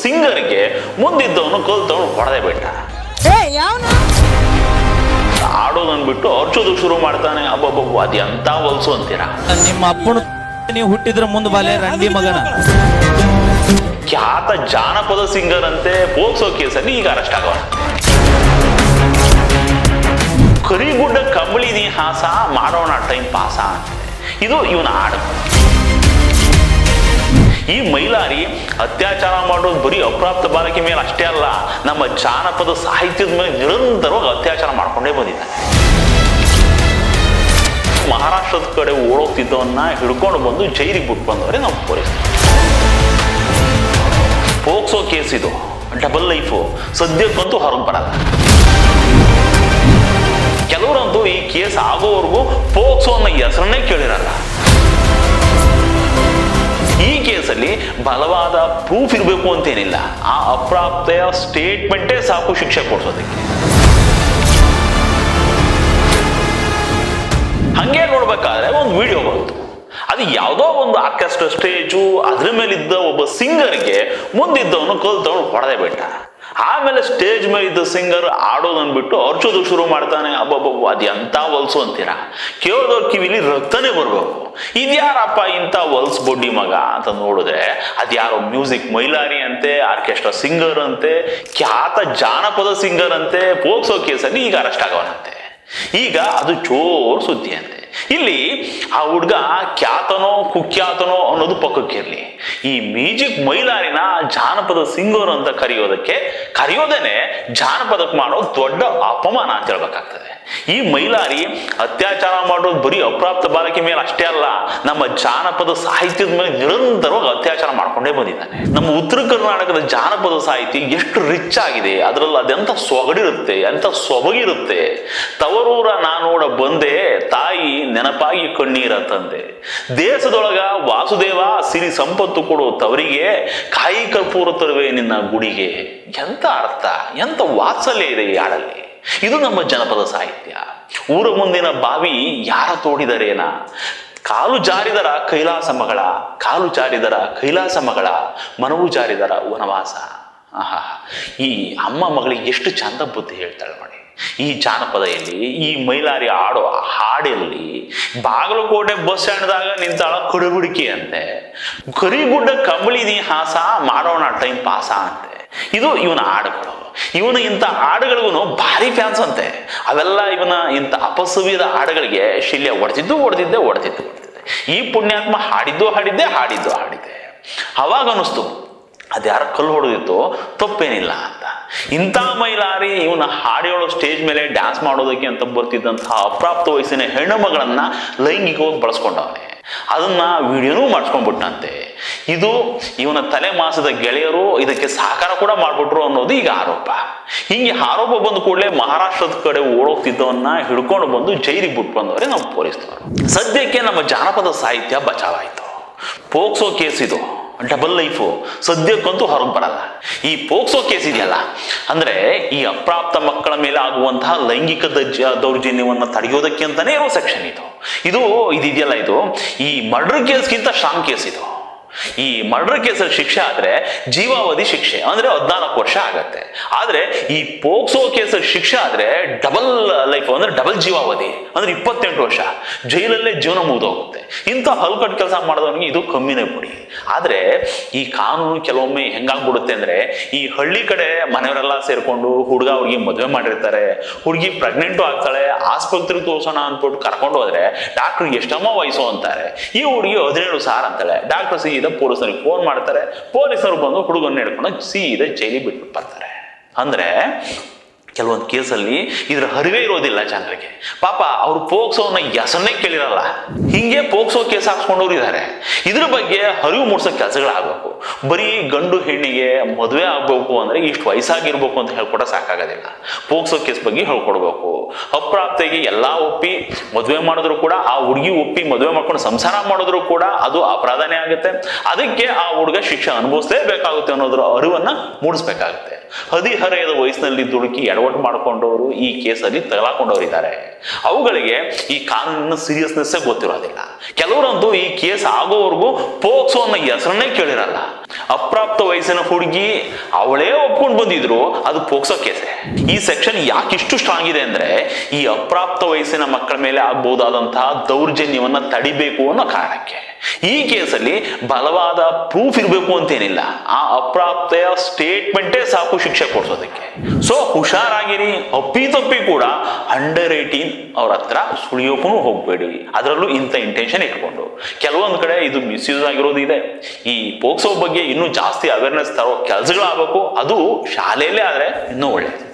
ಸಿಂಗರ್ಗೆ ಮುಂದಿದ್ದವನು ಕಲ್ತವನು ಹೊಡೆದೇ ಬಿಟ್ಟ. ಆಡೋದನ್ ಬಿಟ್ಟು ಅರ್ಚೋದು ಶುರು ಮಾಡ್ತಾನೆ. ಅಬ್ಬಬ್ಬ ಅದು ಎಂತ ಹೊಲ್ಸು ಅಂತೀರಾ? ನಿಮ್ಮ ಅಪ್ಪನ ನೀವು ಹುಟ್ಟಿದ್ರ ಮುಂದೆ ಬಾಲೆ ರಂಡಿ ಮಗನ. ಖ್ಯಾತ ಜಾನಪದ ಸಿಂಗರ್ ಅಂತೆ ಪೋಕ್ಸೋ ಕೇಸಲ್ಲಿ ಈಗ ಅರೆಸ್ಟ್ ಆಗೋಣ. ಕರಿಗುಡ್ಡ ಕಂಬಳಿ ನೀ ಹಾಸ ಮಾಡೋಣ ಟೈಮ್ ಪಾಸ ಅಂತ ಇದು ಇವನ ಹಾಡು. ಈ ಮೈಲಾರಿ ಅತ್ಯಾಚಾರ ಮಾಡೋದು ಬರೀ ಅಪ್ರಾಪ್ತ ಬಾಲಕಿ ಮೇಲೆ ಅಷ್ಟೇ ಅಲ್ಲ, ನಮ್ಮ ಜಾನಪದ ಸಾಹಿತ್ಯದ ಮೇಲೆ ನಿರಂತರವಾಗಿ ಅತ್ಯಾಚಾರ ಮಾಡ್ಕೊಂಡೇ ಬಂದಿದ್ದಾನೆ. ಮಹಾರಾಷ್ಟ್ರದ ಕಡೆ ಓಡೋಗ್ತಿದ್ದವನ್ನ ಹಿಡ್ಕೊಂಡು ಬಂದು ಜೈಲಿಗೆ ಬಿಟ್ಟು ಬಂದವರೇ ನಾವು ಪೊಲೀಸರು. ಪೋಕ್ಸೋ ಕೇಸ್ ಇದು ಡಬಲ್ ಲೈಫು, ಸದ್ಯಕ್ಕಂತೂ ಹೊರಗೆ ಬರಲ್ಲ. ಕೆಲವರಂತೂ ಈ ಕೇಸ್ ಆಗೋವರೆಗೂ ಪೋಕ್ಸೋ ಅನ್ನೋ ಹೆಸರನ್ನೇ ಕೇಳಿರಲ್ಲ. ಈ ಕೇಸಲ್ಲಿ ಬಲವಾದ ಪ್ರೂಫ್ ಇರಬೇಕು ಅಂತೇನಿಲ್ಲ, ಆ ಅಪ್ರಾಪ್ತೆಯ ಸ್ಟೇಟ್ಮೆಂಟೇ ಸಾಕು ಶಿಕ್ಷೆ ಕೊಡ್ಸೋದಕ್ಕೆ. ಹಂಗೆ ನೋಡ್ಬೇಕಾದ್ರೆ ಒಂದು ವಿಡಿಯೋ ಬಂತು. ಅದು ಯಾವುದೋ ಒಂದು ಆರ್ಕೆಸ್ಟ್ರಾ ಸ್ಟೇಜು, ಅದ್ರ ಮೇಲಿದ್ದ ಒಬ್ಬ ಸಿಂಗರ್ಗೆ ಮುಂದಿದ್ದವನು ಕಲ್ತವನು ಹೊಡೆದೇ ಬಿಟ್ಟ. ಆಮೇಲೆ ಸ್ಟೇಜ್ ಮೇಲೆ ಇದ್ದ ಸಿಂಗರ್ ಆಡೋದನ್ ಬಿಟ್ಟು ಅರ್ಚೋದು ಶುರು ಮಾಡ್ತಾನೆ. ಅಬ್ಬಬ್ಬ ಅದು ಎಂತ ಹೊಲ್ಸು ಅಂತೀರಾ? ಕೇಳಿದವ್ರ ಕಿವಿಲಿ ರಕ್ತನೇ ಬರ್ಬೇಕು. ಇದ್ಯಾರಪ್ಪ ಇಂಥ ಹೊಲ್ಸ್ ಬೊಡ್ಡಿ ಮಗ ಅಂತ ನೋಡಿದ್ರೆ ಅದ್ಯಾರೋ ಮ್ಯೂಸಿಕ್ ಮೈಲಾರಿ ಅಂತೆ, ಆರ್ಕೆಸ್ಟ್ರಾ ಸಿಂಗರ್ ಅಂತೆ, ಖ್ಯಾತ ಜಾನಪದ ಸಿಂಗರ್ ಅಂತೆ. ಪೋಕ್ಸೋ ಕೇಸಲ್ಲಿ ಈಗ ಅರೆಸ್ಟ್ ಆಗೋನಂತೆ. ಈಗ ಅದು ಜೋರ್ ಸುದ್ದಿ ಅಂತೆ. ಇಲ್ಲಿ ಆ ಹುಡ್ಗ ಖ್ಯಾತನೋ ಕುಖ್ಯಾತನೋ ಅನ್ನೋದು ಪಕ್ಕಕ್ಕಿರ್ಲಿ, ಈ ಮ್ಯೂಸಿಕ್ ಮೈಲಾರಿನ ಜಾನಪದ ಸಿಂಗರ್ ಅಂತ ಕರೆಯೋದೇನೆ ಜಾನಪದಕ್ಕೆ ಮಾಡೋ ದೊಡ್ಡ ಅಪಮಾನ ಅಂತ ಹೇಳ್ಬೇಕಾಗ್ತದೆ. ಈ ಮೈಲಾರಿ ಅತ್ಯಾಚಾರ ಮಾಡೋದು ಬರೀ ಅಪ್ರಾಪ್ತ ಬಾಲಕಿ ಮೇಲೆ ಅಷ್ಟೇ ಅಲ್ಲ, ನಮ್ಮ ಜಾನಪದ ಸಾಹಿತ್ಯದ ಮೇಲೆ ನಿರಂತರವಾಗಿ ಅತ್ಯಾಚಾರ ಮಾಡ್ಕೊಂಡೇ ಬಂದಿದ್ದಾನೆ. ನಮ್ಮ ಉತ್ತರ ಕರ್ನಾಟಕದ ಜಾನಪದ ಸಾಹಿತ್ಯ ಎಷ್ಟು ರಿಚ್ ಆಗಿದೆ, ಅದರಲ್ಲಿ ಅದೆಂತ ಸೊಗಡಿರುತ್ತೆ, ಎಂತ ಸೊಬಗಿರುತ್ತೆ. ತವರೂರ ನಾನೋಡ ಬಂದೆ, ತಾಯಿ ನೆನಪಾಗಿ ಕಣ್ಣೀರ ತಂದೆ. ದೇಶದೊಳಗ ವಾಸುದೇವ ಸಿರಿ ಸಂಪತ್ತು ಕೊಡೋ ತವರಿಗೆ, ಕಾಯಿ ಕರ್ಪೂರ ತರುವೆ ನಿನ್ನ ಗುಡಿಗೆ. ಎಂತ ಅರ್ಥ, ಎಂತ ವಾತ್ಸಲ್ಯ ಇದೆ ಈ ಹಾಡಲ್ಲಿ. ಇದು ನಮ್ಮ ಜನಪದ ಸಾಹಿತ್ಯ. ಊರ ಮುಂದಿನ ಬಾವಿ ಯಾರ ತೋಡಿದರೇನ, ಕಾಲು ಜಾರಿದರ ಕೈಲಾಸ ಮಗಳ, ಕಾಲು ಜಾರಿದರ ಕೈಲಾಸ ಮಗಳ, ಮನವು ಜಾರಿದರ ವನವಾಸ. ಆಹಾ, ಈ ಅಮ್ಮ ಮಗಳಿಗೆ ಎಷ್ಟು ಚಂದ ಬುದ್ಧಿ ಹೇಳ್ತಾಳೆ ನೋಡಿ. ಈ ಜಾನಪದದಲ್ಲಿ ಈ ಮೈಲಾರಿ ಆಡೋ ಹಾಡಲ್ಲಿ ಬಾಗಲಕೋಟೆ ಬಸ್ ಸ್ಟ್ಯಾಂಡ್ದಾಗ ನಿಂತಾಳ ಕಡುಗುಡಿಕೆ ಅಂತೆ, ಕರಿಗುಡ್ಡ ಕಂಬಳಿ ನೀ ಹಾಸ ಮಾಡೋಣ ಟೈಮ್ ಪಾಸ ಅಂತೆ. ಇದು ಇವನ ಹಾಡುಗಳು. ಇವನು ಇಂಥ ಹಾಡುಗಳಿಗೂ ಭಾರಿ ಫ್ಯಾನ್ಸ್ ಅಂತೆ. ಅವೆಲ್ಲ ಇವನ ಇಂಥ ಅಪಸವ್ಯದ ಹಾಡುಗಳಿಗೆ ಶಿಲ್ಯ ಹೊಡೆದಿದ್ದೆ. ಈ ಪುಣ್ಯಾತ್ಮ ಹಾಡಿದ್ದು ಹಾಡಿದ್ದೆ. ಅವಾಗ ಅನಿಸ್ತು ಅದ್ಯಾರ ಕಲ್ಲು ಹೊಡೆದಿತ್ತು ತಪ್ಪೇನಿಲ್ಲ ಅಂತ. ಇಂಥ ಮೈಲಾರಿ ಇವನ ಹಾಡಿಯೋಳು ಸ್ಟೇಜ್ ಮೇಲೆ ಡ್ಯಾನ್ಸ್ ಮಾಡೋದಕ್ಕೆ ಅಂತ ಬರ್ತಿದ್ದಂತಹ ಅಪ್ರಾಪ್ತ ವಯಸ್ಸಿನ ಹೆಣ್ಣು ಮಗಳನ್ನ ಲೈಂಗಿಕವಾಗಿ ಬಳಸ್ಕೊಂಡವನೆ. ಅದನ್ನ ವಿಡಿಯೋನೂ ಮಾಡಿಸ್ಕೊಂಡ್ಬಿಟ್ಟಂತೆ. ಇದು ಇವನ ತಲೆ ಮಾಸದ ಗೆಳೆಯರು ಇದಕ್ಕೆ ಸಹಕಾರ ಕೂಡ ಮಾಡ್ಬಿಟ್ರು ಅನ್ನೋದು ಈಗ ಆರೋಪ. ಹಿಂಗೆ ಆರೋಪ ಬಂದ ಕೂಡಲೇ ಮಹಾರಾಷ್ಟ್ರದ ಕಡೆ ಓಡೋಗ್ತಿದ್ದವನ್ನ ಹಿಡ್ಕೊಂಡು ಬಂದು ಜೈಲಿಗೆ ಬಿಟ್ಟು ಬಂದವರೇ ನಮ್ಮ ಪೊಲೀಸರು. ಸದ್ಯಕ್ಕೆ ನಮ್ಮ ಜಾನಪದ ಸಾಹಿತ್ಯ ಬಚಾವಾಯಿತು. ಪೋಕ್ಸೋ ಕೇಸ್ ಇದು ಡಬಲ್ ಲೈಫು, ಸದ್ಯಕ್ಕಂತೂ ಹೊರಗೆ ಬರಲ್ಲ. ಈ ಪೋಕ್ಸೋ ಕೇಸ್ ಇದೆಯಲ್ಲ, ಅಂದ್ರೆ ಈ ಅಪ್ರಾಪ್ತ ಮಕ್ಕಳ ಮೇಲೆ ಆಗುವಂತಹ ಲೈಂಗಿಕ ದೌರ್ಜನ್ಯವನ್ನು ತಡೆಯೋದಕ್ಕೆ ಅಂತಾನೆ ಇರೋ ಸೆಕ್ಷನ್ ಇದು ಇದೆಯಲ್ಲ, ಇದು ಈ ಮರ್ಡರ್ ಕೇಸ್ಗಿಂತ ಸ್ಟ್ರಾಂಗ್ ಕೇಸ್ ಇದು. ಈ ಮರ್ಡರ್ ಕೇಸಲ್ಲಿ ಶಿಕ್ಷೆ ಆದ್ರೆ ಜೀವಾವಧಿ ಶಿಕ್ಷೆ, ಅಂದ್ರೆ 14 ವರ್ಷ ಆಗತ್ತೆ. ಆದ್ರೆ ಈ ಪೋಕ್ಸೋ ಕೇಸಲ್ಲಿ ಶಿಕ್ಷೆ ಆದ್ರೆ ಡಬಲ್ ಲೈಫ್, ಅಂದ್ರೆ ಡಬಲ್ ಜೀವಾವಧಿ, ಅಂದ್ರೆ 28 ವರ್ಷ ಜೈಲಲ್ಲೇ ಜೀವನ ಮುಗಿದೋಗುತ್ತೆ. ಇಂಥ ಹಲ್ಕಟ್ ಕೆಲಸ ಮಾಡಿದವನಿಗೆ ಇದು ಕಮ್ಮಿನೇ ಬಿಡಿ. ಆದ್ರೆ ಈ ಕಾನೂನು ಕೆಲವೊಮ್ಮೆ ಹೆಂಗಾಗ್ಬಿಡುತ್ತೆ ಅಂದ್ರೆ, ಈ ಹಳ್ಳಿ ಕಡೆ ಮನೆಯವರೆಲ್ಲ ಸೇರ್ಕೊಂಡು ಹುಡುಗಿ ಮದುವೆ ಮಾಡಿರ್ತಾರೆ, ಹುಡುಗಿ ಪ್ರೆಗ್ನೆಂಟು ಆಗ್ತಾಳೆ, ಆಸ್ಪತ್ರೆಗೆ ತೋರ್ಸೋಣ ಅಂದ್ಬಿಟ್ಟು ಕರ್ಕೊಂಡು ಹೋದ್ರೆ ಡಾಕ್ಟರ್ ಎಷ್ಟಮ್ಮ ವಯಸ್ಸು ಅಂತಾರೆ. ಈ ಹುಡುಗಿ 17 ಸಾವಿರ ಅಂತಾಳೆ. ಡಾಕ್ಟರ್ ಸೀದಾ ಪೊಲೀಸರಿಗೆ ಫೋನ್ ಮಾಡ್ತಾರೆ, ಪೊಲೀಸರು ಬಂದು ಹುಡುಗನ್ನ ಹಿಡ್ಕೊಂಡು ಸೀದಾ ಜೈಲಿಗೆ ಬಿಟ್ಬಿಟ್ಟು ಬರ್ತಾರೆ. ಅಂದ್ರೆ ಕೆಲವೊಂದು ಕೇಸಲ್ಲಿ ಇದ್ರ ಹರಿವೇ ಇರೋದಿಲ್ಲ ಜನರಿಗೆ. ಪಾಪ ಅವ್ರು ಪೋಕ್ಸೋನ ಹೆಸರನ್ನೇ ಕೇಳಿರಲ್ಲ, ಹಿಂಗೆ ಪೋಕ್ಸೋ ಕೇಸ್ ಹಾಕ್ಸ್ಕೊಂಡವ್ರು ಇದ್ದಾರೆ. ಇದ್ರ ಬಗ್ಗೆ ಅರಿವು ಮೂಡಿಸೋ ಕೆಲಸಗಳಾಗಬೇಕು. ಬರೀ ಗಂಡು ಹೆಣ್ಣಿಗೆ ಮದುವೆ ಆಗ್ಬೇಕು ಅಂದ್ರೆ ಇಷ್ಟು ವಯಸ್ಸಾಗಿರ್ಬೇಕು ಅಂತ ಹೇಳ್ಕೊಟ್ರೆ ಸಾಕಾಗೋದಿಲ್ಲ. ಪೋಕ್ಸೋ ಕೇಸ್ ಬಗ್ಗೆ ಹೇಳ್ಕೊಡ್ಬೇಕು. ಅಪ್ರಾಪ್ತೆಗೆ ಎಲ್ಲಾ ಒಪ್ಪಿ ಮದುವೆ ಮಾಡಿದ್ರು ಕೂಡ, ಆ ಹುಡುಗಿ ಒಪ್ಪಿ ಮದುವೆ ಮಾಡ್ಕೊಂಡು ಸಂಸಾರ ಮಾಡಿದ್ರು ಕೂಡ ಅದು ಅಪರಾಧನೇ ಆಗುತ್ತೆ. ಅದಕ್ಕೆ ಆ ಹುಡುಗ ಶಿಕ್ಷೆ ಅನುಭವಿಸಲೇಬೇಕಾಗುತ್ತೆ ಅನ್ನೋದ್ರ ಅರಿವನ್ನ ಮೂಡಿಸ್ಬೇಕಾಗುತ್ತೆ. ಹದಿಹರೆಯದ ವಯಸ್ಸಿನಲ್ಲಿ ದುಡುಕಿ ಎಡವಟ್ಟು ಮಾಡ್ಕೊಂಡವರು ಈ ಕೇಸಲ್ಲಿ ತಗಲಾಕೊಂಡವರಿದ್ದಾರೆ. ಅವುಗಳಿಗೆ ಈ ಕಾನೂನಿನ ಸೀರಿಯಸ್ನೆಸ್ ಗೊತ್ತಿರೋದಿಲ್ಲ. ಕೆಲವರಂತೂ ಈ ಕೇಸ್ ಆಗೋವರೆಗೂ ಪೋಕ್ಸೋ ಅನ್ನೋ ಹೆಸರನ್ನೇ ಕೇಳಿರಲ್ಲ. ಅಪ್ರಾಪ್ತ ವಯಸ್ಸಿನ ಹುಡುಗಿ ಅವಳೇ ಒಪ್ಕೊಂಡು ಬಂದಿದ್ರು, ಅದು ಪೋಕ್ಸೋ ಕೇಸೆ. ಈ ಸೆಕ್ಷನ್ ಯಾಕಿಷ್ಟು ಸ್ಟ್ರಾಂಗ್ ಇದೆ ಅಂದ್ರೆ, ಈ ಅಪ್ರಾಪ್ತ ವಯಸ್ಸಿನ ಮಕ್ಕಳ ಮೇಲೆ ಆಗ್ಬಹುದಾದಂತಹ ದೌರ್ಜನ್ಯವನ್ನ ತಡಿಬೇಕು ಅನ್ನೋ ಕಾರಣಕ್ಕೆ. ಈ ಕೇಸಲ್ಲಿ ಬಲವಾದ ಪ್ರೂಫ್ ಇರಬೇಕು ಅಂತೇನಿಲ್ಲ, ಆ ಅಪ್ರಾಪ್ತೆಯ ಸ್ಟೇಟ್ಮೆಂಟೇ ಸಾಕು ಶಿಕ್ಷೆ ಕೊಡ್ಸೋದಕ್ಕೆ. ಸೊ ಹುಷಾರಾಗಿರಿ, ಅಪ್ಪಿತಪ್ಪಿ ಕೂಡ ಅಂಡರ್ 18 ಅವ್ರ ಹತ್ರ ಸುಳಿಯೋಕ್ಕೂ ಹೋಗ್ಬೇಡಿ, ಅದರಲ್ಲೂ ಇಂಥ ಇಂಟೆನ್ಷನ್ ಇಟ್ಕೊಂಡು. ಕೆಲವೊಂದು ಕಡೆ ಇದು ಮಿಸ್ಯೂಸ್ ಆಗಿರೋದು ಇದೆ. ಈ ಪೋಕ್ಸೋ ಬಗ್ಗೆ ಇನ್ನೂ ಜಾಸ್ತಿ ಅವೇರ್ನೆಸ್ ತರೋ ಕೆಲಸಗಳಾಗಬೇಕು, ಅದು ಶಾಲೆಯಲ್ಲೇ ಆದ್ರೆ ಇನ್ನೂ ಒಳ್ಳೇದು.